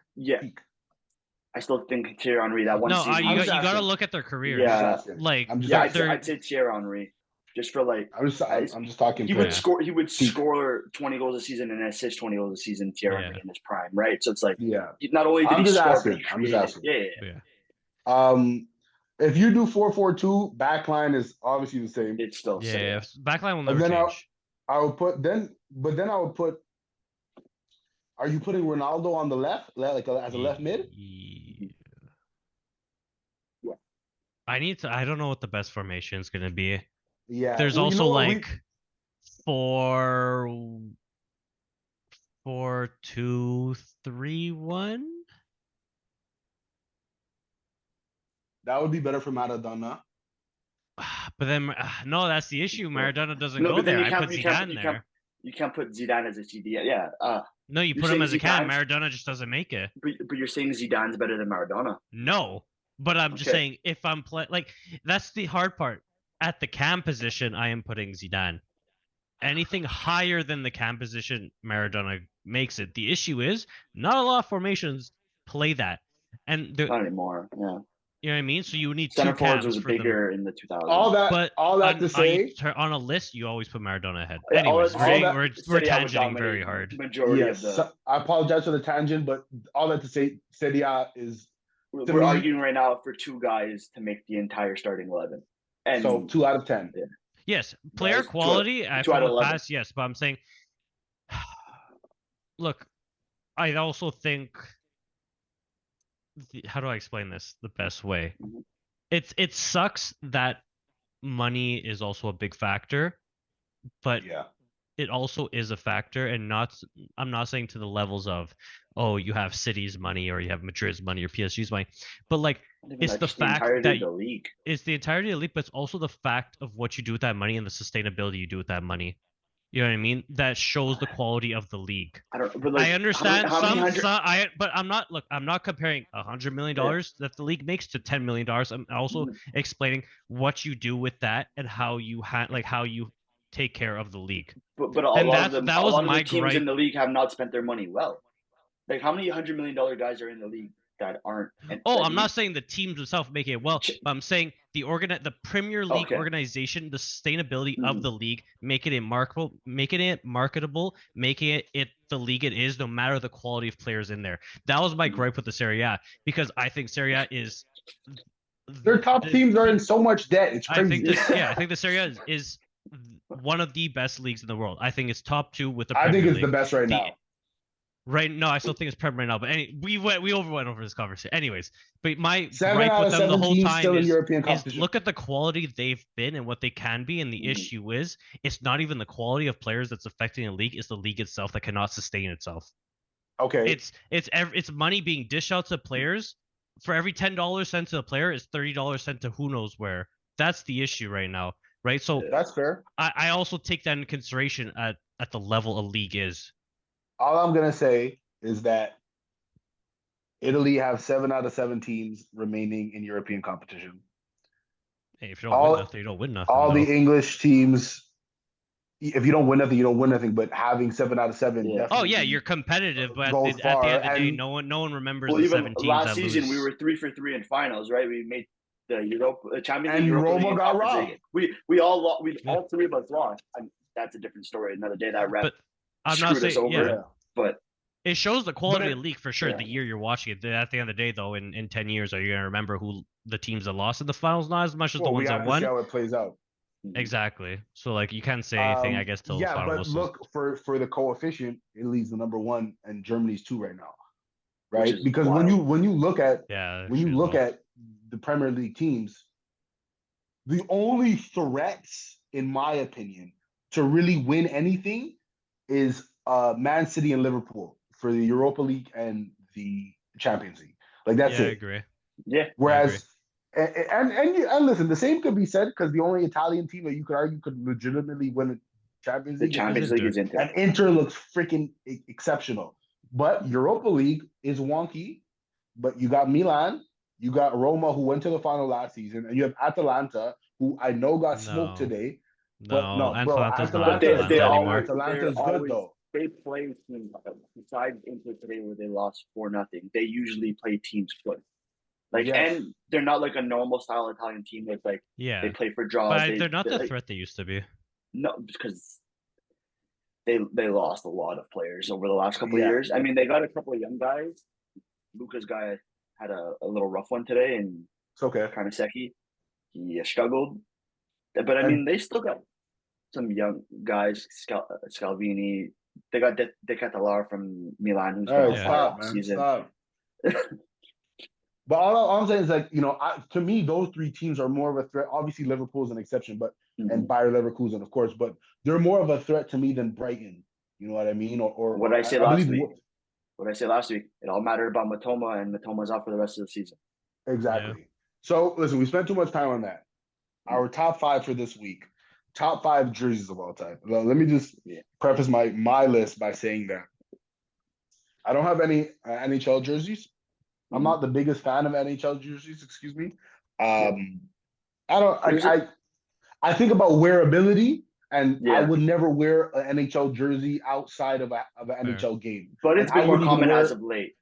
I still think Thierry Henry that one season. You got to look at their careers. Yeah, I'd say Thierry Henry just for like. I'm just talking. He would score. He would score 20 goals a season and assist 20 goals a season. Thierry Henry in his prime, right? So it's like not only did he score, but he created. Yeah. If you do 4-4-2, backline is obviously the same. It's still backline will never change. I would put I would put. Are you putting Ronaldo on the left, as a left mid? Yeah. I don't know what the best formation is going to be. Yeah. There's also 4-2-3-1. That would be better for Maradona. But then, no, that's the issue. Maradona doesn't go there. I put Zidane there. You can't put Zidane as a CD. Yeah. No, you put him as a can. Maradona just doesn't make it. But you're saying Zidane's better than Maradona. No, but I'm just saying if I'm playing, that's the hard part. At the cam position, I am putting Zidane. Anything higher than the cam position, Maradona makes it. The issue is not a lot of formations play that, and not anymore. Yeah. You know what I mean? So you need center two forwards cams was bigger in the 2000s. All that to say, on a list, you always put Maradona ahead. Yeah, anyways, we're tangenting very hard. Majority of the. So I apologize for the tangent, but all that to say, Serie A is. We're arguing right now for two guys to make the entire starting 11. And so 2 out of 10. Yeah. Yes, player quality. I from the past, yes, but I'm saying, look, I also think. How do I explain this the best way? It sucks that money is also a big factor, but it also is a factor, and I'm not saying to the levels of, oh, you have City's money or you have Madrid's money or PSG's money, but it's the fact that it's the entirety of the league, but it's also the fact of what you do with that money and the sustainability you do with that money. You know what I mean? That shows the quality of the league. I understand but I'm not. Look, I'm not comparing $100 million that the league makes to $10 million. I'm also explaining what you do with that and how you take care of the league. But a Then lot of them, that a was lot of my the teams gripe. in the league have not spent their money well. Like, how many $100 million guys are in the league that aren't? Oh, I'm not saying the teams themselves make it well, but I'm saying the Premier League Okay. organization, the sustainability of Mhm. the league, making it marketable, making it the league it is, no matter the quality of players in there. That was my Mhm. gripe with the Serie A, because I think Serie A is Their top teams are in so much debt. It's I think crazy. this, yeah, I think the Serie A is one of the best leagues in the world. I think it's top 2 with the I think Premier it's the League. best right now. Right? No, I still think it's Prem right now. But we went over this conversation. Anyways, but my 7 gripe out with of them the 7 whole teams time still in is European competition. look at the quality they've been and what they can be. And the Mhm. issue is, it's not even the quality of players that's affecting the league. It's the league itself that cannot sustain itself. Okay. It's money being dished out to players. For every $10 sent to a player, it's $30 sent to who knows where. That's the issue right now, right? So That's fair. I also take that into consideration at the level a league is. All I'm gonna say is that Italy have 7 out of 7 teams remaining in European competition. Hey, if you don't win nothing, you don't win nothing. All though. the English teams, if you don't win nothing, you don't win nothing. But having 7 out of 7 Yeah. definitely Oh yeah, you're competitive, but goes at the far. end of the day, And no one remembers Well, the even 7 teams last that season, lose. we were 3 for 3 in finals, right? We made the Champions League, And Europa Roma League, and got Conference robbed. League. We all Yeah. all 3 of us lost. That's a different story. Another day that rep But I'm not screwed us saying over. yeah. But It shows the quality But of the league for sure. yeah. The year you're watching it. At the end of the day, though, in 10 years, are you gonna remember who the teams that lost in the finals? Not as much as the well, we ones that have to see won. how it plays out. Exactly. So like you can't say anything, I guess, till the Yeah, final but whistles. look for the coefficient, Italy's the number 1 and Germany's 2 right now, Which right? is Because wild. when you look at Yeah. the Premier League teams, the only threats, in my opinion, to really win anything is Man City and Liverpool for the Europa League and the Champions League. Like that's Yeah, I it. agree. Yeah. Whereas, and listen, the same could be said because the only Italian team that you could argue could legitimately win a Champions The League Champions Inter. League is Inter. and Inter looks freaking exceptional. But Europa League is wonky. But you got Milan, you got Roma, who went to the final last season, and you have Atalanta, who I know got smoked No. today. But No, no, bro, Atalanta's not But Atalanta is Atalanta they good. anymore. always Atalanta is good though. they play teams besides Inter today where they lost 4-0. They usually play teams good. Like, Yes. and they're not like a normal style Italian team that's like Yeah. they play for draws. But they're not the like, threat they used to be. no, because they lost a lot of players over the last couple of Yeah. years. I mean, they got a couple of young guys. Luca's guy had a little rough one today, and It's okay. Karnaseki, he struggled. But I mean, they still got some young guys, Scalvini. They got De Catalar from Milan, who's All been right, on Yeah. fire stop, all man. season. Stop. But all I'm saying is like, to me, those 3 teams are more of a threat. Obviously, Liverpool's an exception, but and Bayer Leverkusen, of course, but they're more of a threat to me than Brighton. You know what I mean? What I say I last believe week. What I said last week, it all mattered about Matoma, and Matoma's out for the rest of the season. Exactly. Yeah. So listen, we spent too much time on that. Our top 5 for this week, top 5 jerseys of all time. Well, let me just preface my list by saying that I don't have any NHL jerseys. I'm not the biggest fan of NHL jerseys. Excuse me. I don't. I think about wearability, and I would never wear an NHL jersey outside of an NHL game. But And it's been I more wouldn't even common wear. as of late.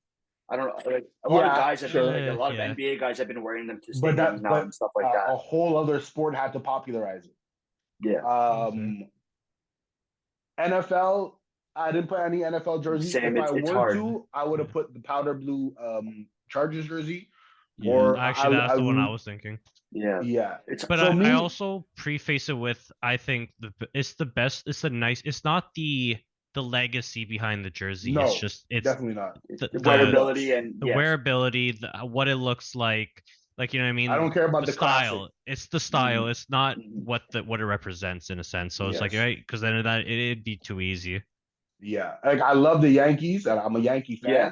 I don't know. Like a lot of guys have been, like a lot of Yeah. NBA guys have been wearing them to But stadiums now and stuff like that. a whole other sport had to popularize it. Yeah. NFL, I didn't put any NFL jerseys. Same, If I it's were hard. to, I would have put the powder blue Chargers jersey. Yeah. Or Actually, that's the one I was thinking. Yeah. Yeah. It's But so I also preface it with I think it's the best. It's the nice. It's not the legacy behind the jersey. No, it's just definitely not. the wearability and the wearability, what it looks like. Like, you know what I mean? I don't care about the style. classic. It's the style. It's not what it represents in a sense. So it's like, right, because then it'd be too easy. Yeah, like I love the Yankees, and I'm a Yankee fan. Yeah.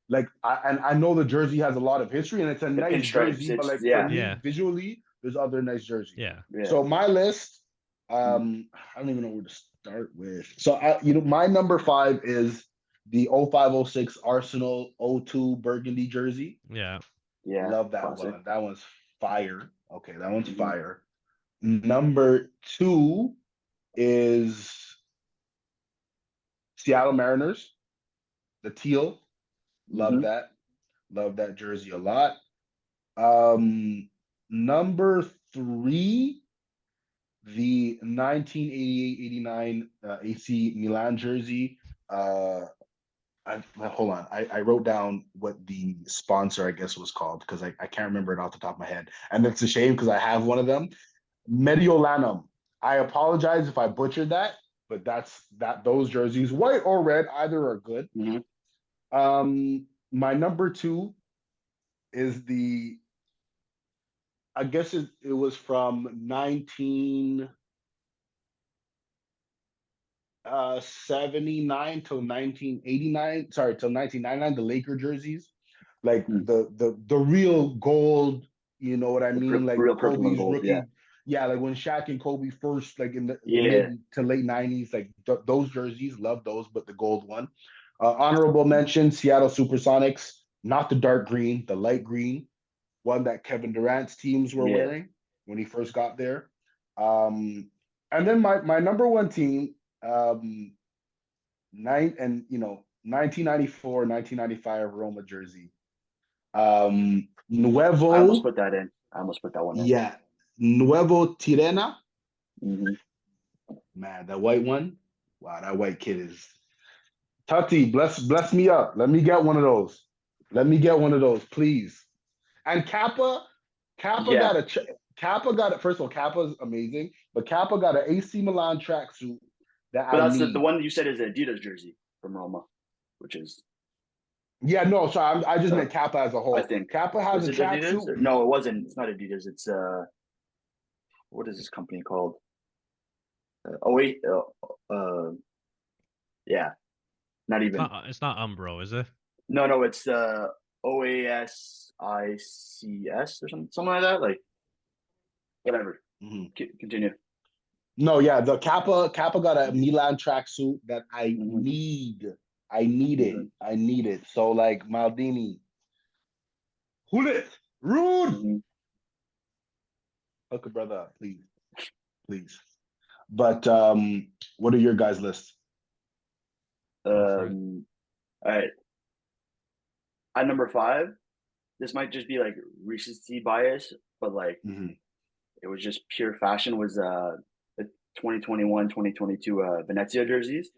Like I know the jersey has a lot of history, and it's a nice jersey. But like for me, visually, there's other nice jerseys. Yeah. So my list, I don't even know where to start with. So my number 5 is the 05-06 Arsenal 02 Burgundy jersey. Yeah. Yeah. Love that one. That one's fire. Okay, that one's fire. Number 2, is Seattle Mariners, the teal. Love Mm-hmm. that. Love that jersey a lot. Um, number three, the 1988-89 AC Milan jersey. Hold on. I wrote down what the sponsor, I guess, was called because I can't remember it off the top of my head. And it's a shame because I have one of them. Mediolanum. I apologize if I butchered that, but those jerseys, white or red, either are good. Mm-hmm. My number two is I guess it was from 1979 till 1989. Sorry, till 1999. The Laker jerseys, like Mm. the real gold. You know what I The mean? Like real purple and Kobe's gold. Yeah. rookie. Yeah, like when Shaq and Kobe first, like in the Yeah. mid to late 90s, like those jerseys, love those, but the gold one. Honorable mention: Seattle SuperSonics, not the dark green, the light green one that Kevin Durant's teams were Yeah. wearing when he first got there. And then my number one team, um, 1994, 1995 Roma jersey. I almost Nuevo, put that in. I almost put that one in. yeah, Nuevo Tirena. Mm-hmm. Man, that white one. Wow, that white kid is Tati. Bless me up. Let me get one of those. Let me get one of those, please. And Kappa Yeah. got a Kappa got it. First of all, Kappa's amazing, but Kappa got an AC Milan tracksuit that But I that's the need. one you said is an Adidas jersey from Roma, which is Yeah, no, sorry, I just uh, meant Kappa as a I whole. think Kappa has was a it Adidas? tracksuit. No, it wasn't. It's not Adidas. It's what is this company called? Oh wait, yeah, not even. It's not Umbro, is it? No, it's OASICS or something like that. Like whatever. Mhm. Continue. No, yeah, the Kappa got a Milan tracksuit that I Mm-hmm. need. I need it. Mm-hmm. I need it. So like Maldini, Hulit, rude. Mm-hmm. Hook a brother up, please, please. But what are your guys' lists? Go for it. All right. At number five, this might just be like recency bias, but like Mhm. it was just pure fashion. Was the 2021, 2022 Venezia jerseys,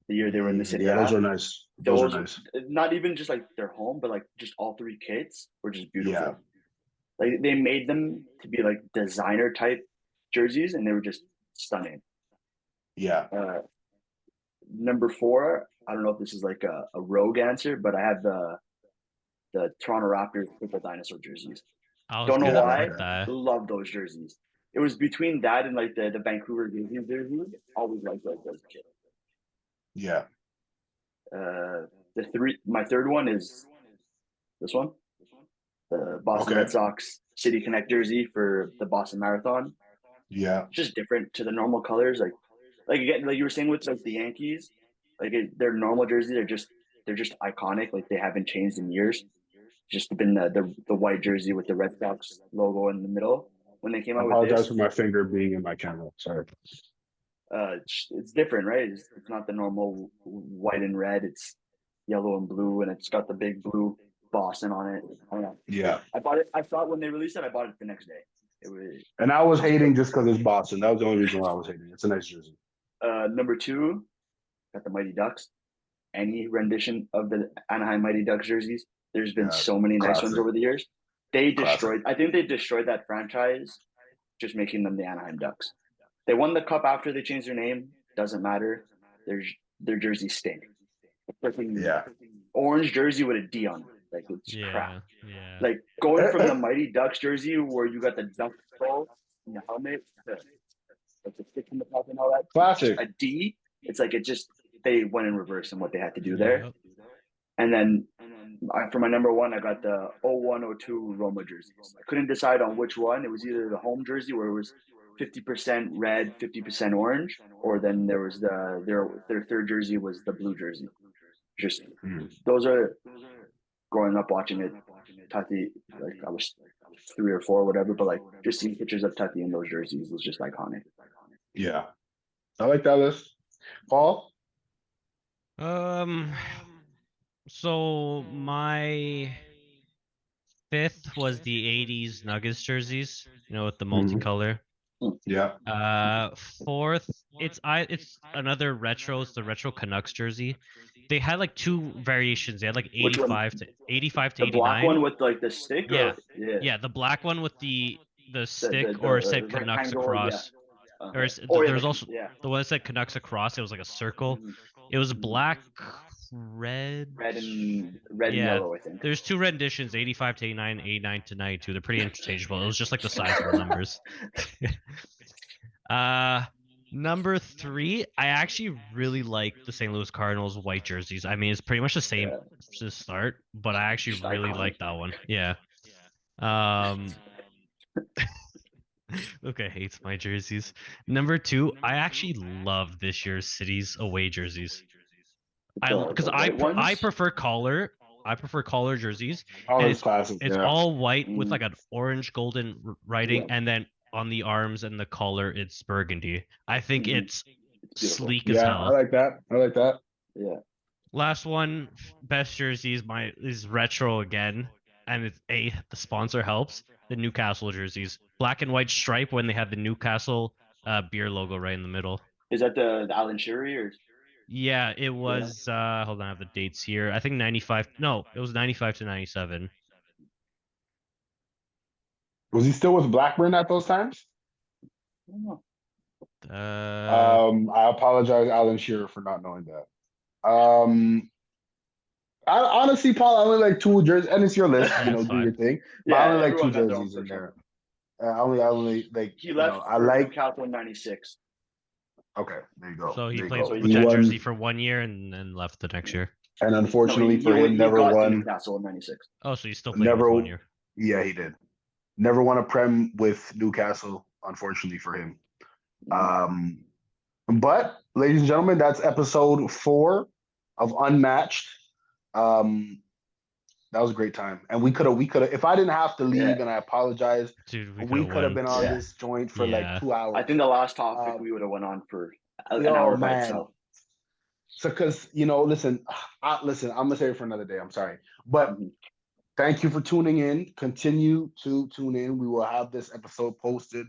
the year they were in the Serie Yeah, those A. are nice. Those are Those, nice. not even just like their home, but like just all three kits were just Yeah, beautiful. Like they made them to be like designer type jerseys, and they were just stunning. yeah. Uh, Number four, I don't know if this is like a rogue answer, but I have the Toronto Raptors purple dinosaur jerseys. I was Don't know gonna Yeah, go why. with okay. that. Love those jerseys. It was between that and like the Vancouver Grizzlies jerseys. Always liked those kids. Yeah. My third one is this one, the Boston Okay. Red Sox City Connect jersey for the Boston Marathon. Yeah. It's just different to the normal colors. Like again, like you were saying with like the Yankees, like their normal jerseys are they're just iconic. Like they haven't changed in years. Just been the white jersey with the Red Sox logo in the middle. When they came I out with apologize for this, my finger being in my camera. Sorry. it's different, right? It's not the normal white and red. It's yellow and blue, and it's got the big blue Boston on it. I don't know. Yeah. I bought it. I thought when they released it, I bought it the next day. And I was It just hating just because it's Boston. That was the only reason why I was hating. It's a nice jersey. number two, got the Mighty Ducks. Any rendition of the Anaheim Mighty Ducks jerseys. There's been Yeah. so many nice ones Classic. over the years. Classic. I think they destroyed that franchise, just making them the Anaheim Ducks. They won the cup after they changed their name. Doesn't matter. Their their jerseys stink. Freaking Yeah. orange jersey with a D on it. Like it's crap. Yeah, yeah. Like going from the Mighty Ducks jersey where you got the duck skull and the helmet, like the stick in the top and all that, just Classic. a D. It's like it just they went in reverse in what they had to do there. Yep. And then for my number one, I got the 0102 Roma jerseys. I couldn't decide on which one. It was either the home jersey where it was 50% red, 50% orange, or then there was their third jersey was the blue jersey. Just Mm. those are growing up watching it. Tati, like I was 3 or 4, or whatever, but like just seeing pictures of Tati in those jerseys was just iconic. Yeah. I like that list. Paul? Um, so my fifth was the '80s Nuggets jerseys, with the multicolor. Yeah. Fourth, it's another retro. It's the retro Canucks jersey. They had like two variations. They had like Which one? 85 to The black 89. one with like the stick, Yeah, or yeah, yeah, the black one with the the stick, or it said Canucks rectangle, yeah. across. Or Oh yeah, there's also yeah. the one that said Canucks across. It was like a circle. Mhm. It was Mhm. black, red. Red and Yeah, yellow, I think. there's two renditions: 85 to 89, 89 to 92. They're pretty interchangeable. It was just like the size of the numbers. Number three, I actually really like the St. Louis Cardinals white jerseys. I mean, it's pretty much the same Yeah, to start, but I actually just really iconic. like that one. Yeah. Um, Luca hates my jerseys. Number two, I actually love this year's City's away jerseys. Because The white I ones. prefer collar. I prefer collar jerseys, and College classic, it's yeah. all white with Mm, like an orange golden writing, yeah. and then on the arms and the collar it's burgundy. I think Mhm. it's It's beautiful. sleek as Yeah, I hell. like that. I like that. Yeah. Last one, best jerseys is retro again, and it's the sponsor helps. The Newcastle jerseys, black and white stripe when they have the Newcastle beer logo right in the middle. Is that the Alan Sherry or Yeah, it yeah? was hold on, I have the dates here. I think 95. No, it was 95 to 97. Was he still with Blackburn at those times? I don't know. I apologize, Alan Shearer, for not knowing that. I honestly, Paul, I only like two jerseys, and it's your list, Yeah, it's do your fine. thing. But I Yeah, only like two everyone got their own jerseys in personal. there. I only like, He left I for like. Newcastle in '96. Okay, there you go. So he There you played go. So with He yeah, that jersey won, for 1 year and then left the next year. and no, unfortunately for him, he never got to won. Newcastle in '96. Oh, so he still played with Never. 1 year. Yeah, he did. Never won a prem with Newcastle, unfortunately for him. Mm. Um, but ladies and gentlemen, that's episode 4 of Unmatched. Um, that was a great time, and we could have. If I didn't have to Yeah, leave, and I apologize, Dude, we could we have could have been went. on yeah. this joint for like Yeah. 2 hours. I think the last topic Um, we would have went on for an yo, hour by man. itself. So, because listen, listen, I'm gonna save it for another day. I'm sorry, but Mhm. thank you for tuning in. Continue to tune in. We will have this episode posted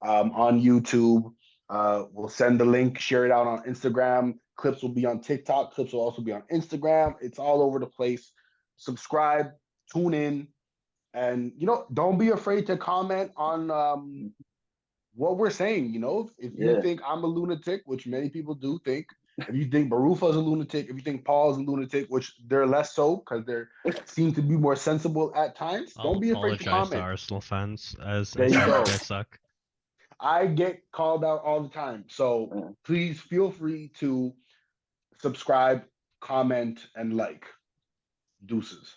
on YouTube. We'll send the link, share it out on Instagram. Clips will be on TikTok. Clips will also be on Instagram. It's all over the place. Subscribe, tune in, and don't be afraid to comment on what we're saying. If you Yeah, think I'm a lunatic, which many people do think, if you think Barufa's a lunatic, if you think Paul's a lunatic, which they're less so because they seem to be more sensible at times, I'll don't be afraid to apologize to comment. Arsenal fans as I There you said you go. guys suck. I get called out all the time. So yeah. please feel free to subscribe, comment, and like. Deuces.